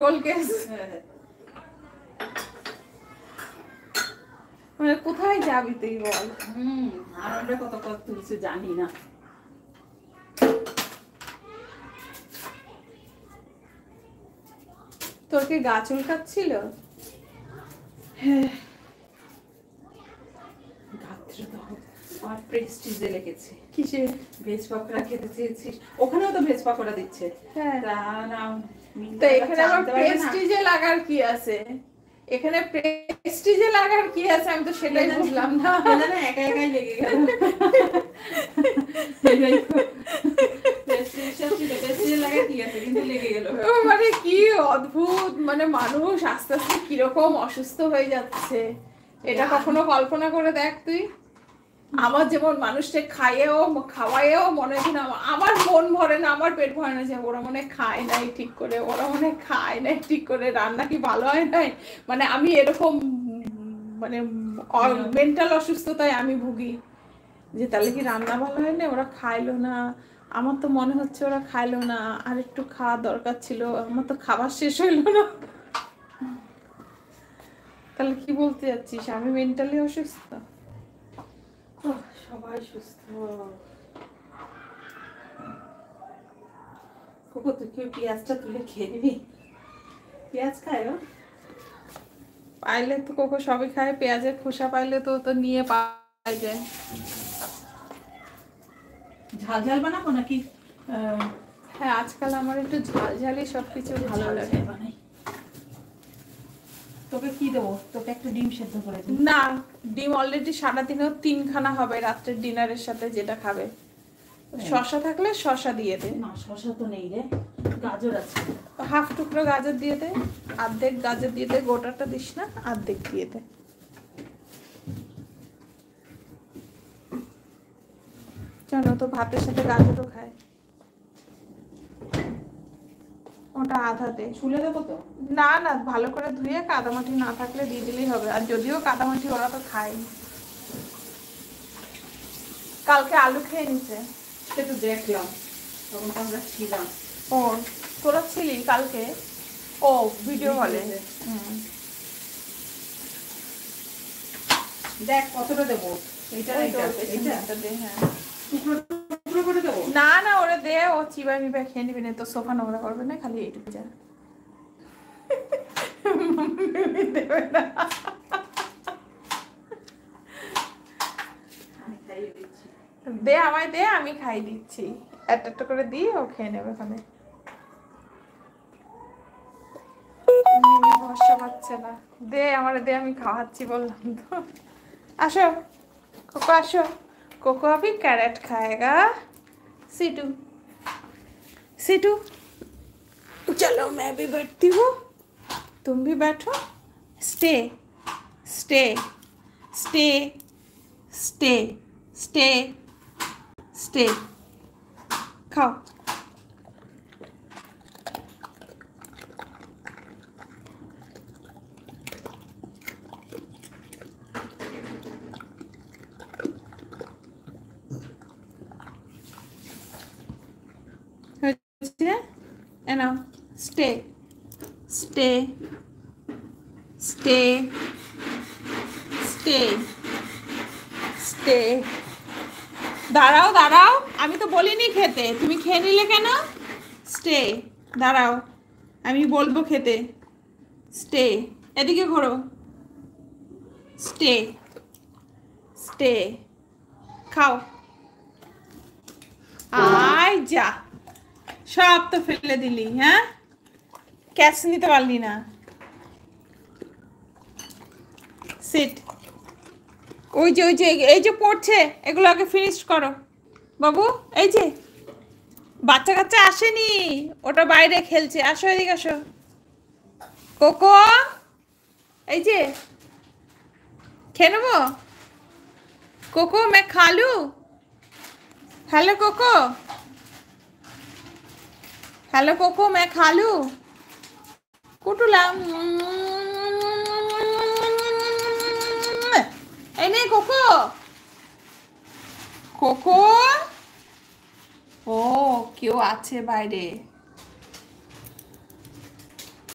Case. মানে কোথায় যাবি তুই বল? আর আমরা কত কত কিছু জানি না। তোর কি গা চুলকাচ্ছিল? হ্যাঁ, আমার প্রেস্টিজে লেগেছে। কিসে? ভেজ পকোড়া খেতে চেয়েছিস, ওখানেও তো ভেজ পকোড়া দিচ্ছে। হ্যাঁ, তো এখানে আবার প্রেস্টিজে লাগার কি আছে? এখানে প্রেস্টিজে লাগার কি আছে? আমি তো সেটাই বুঝলাম না। একা একাই লেগে গেল। মানে কি অদ্ভুত, মানে মানুষ আস্তে আস্তে কিরকম অসুস্থ হয়ে যাচ্ছে, এটা কখনো কল্পনা করে দেখ তুই। আমার যেমন মানুষকে খাওয়াইও মনে হয় না, আমার মন ভরে না, আমার পেট ভরে না যে ওরা মনে খায় নাই ঠিক করে, ওরা মনে খায় নাই ঠিক করে, রান্না কি ভালো হয় নাই, মানে আমি এরকম মানে মেন্টাল অসুস্থতায় আমি ভুগি যে তাহলে কি রান্না ভালো হয় না, ওরা খাইলো না। আমার তো মনে হচ্ছে ওরা খাইলো না, আর একটু খাওয়া দরকার ছিল, আমার তো খাবার শেষ হইলো না। তাহলে কি বলতে যাচ্ছিস আমি মেন্টালি অসুস্থ? সবাই সুস্থ। কোকো তুই কি পেঁয়াজটা তুলে খেয়ে নিবি? পেঁয়াজ খায় ও? পাইলে তো কোকো সবই খায়, পেঁয়াজের খোসা পাইলে তো তো নিয়ে পাওয়া যায়। ঝাল ঝাল বানাবো নাকি? হ্যাঁ, আজকাল আমার একটু ঝাল ঝালই সবকিছু ভালো লাগে। তোকে কি দেবো? তোকে একটা ডিম সেদ্ধ করে দিই। না, ডিম অলরেডি সারাদিনেও 3খানা হবে রাত্রের ডিনারের সাথে যেটা খাবে। শশা থাকলে শশা দিয়ে দে। না, শশা তো নেই রে, গাজর আছে। হাফ টুকরো গাজর দিয়ে দে, অর্ধেক গাজর দিয়ে দে, গোটাটা দিস না, অর্ধেক দিয়ে দে। জানো তো ভাতের সাথে গাজরও খায়। ওটা আধা দে। ছুলে দেবো তো? না না, ভালো করে ধুয়ে কাদামাটি না থাকলে দিয়ে দিলেই হবে, আর যদিও কাদামাটি ওরা তো খায়। কালকে আলু খেয়ে নিছে। সে তো দেখলাম, তখন তো আমরা ছিলাম। ও, তোরা ছিলি কালকে? ও, ভিডিও কলে। দেখ কতটা দেবো। এইটা দে। হ্যাঁ, টুকরো টুকরো করে দেবো। না না, ওরা দে, ও চিবাই মিবাই খেয়ে নিবি না তো, সোফা নোংরা করবে না, খালি এইটুকু যা দেবে না। দে আমায় দে, আমি খাই দিচ্ছি, একটা একটা করে দিয়ে ও খেয়ে নেবে ওখানে। ভরসা পাচ্ছে না, দে আমার, দে আমি খাওয়াচ্ছি বললাম তো। আসো कोको, আসো। कोको अभी कैरेट खाएगा। सीटू सीटू, चलो मैं भी बैठती हूँ, तुम भी बैठो। Stay stay stay stay stay stay, खाओ। now stay stay stay stay stay, দাঁড়াও দাঁড়াও, আমি তো বলিনি খেতে, তুমি খেয়ে নিলে কেন? স্টে, দাঁড়াও, আমি বলবো খেতে। স্টে, এদিকে ঘোরো। স্টে স্টে, খাও। আয় যা, সব তো ফেলে দিলি। হ্যাঁ, ক্যাশ নিতে পারলি না। সিট, ওই যে এই যে পড়ছে, এগুলো আগে ফিনিশ করো বাবু। এই যে বাচ্চা কাচ্চা আসেনি, ওটা বাইরে খেলছে, আসো এদিকে আসো। কোকো, এই যে খেয়ে নেবো। কোকো मैं खा लूं? हेलो कोको, हेलो कोको मैं खा लूं? कुटुला, এই নে কোকো। কোকো, ও কেউ আছে বাইরে।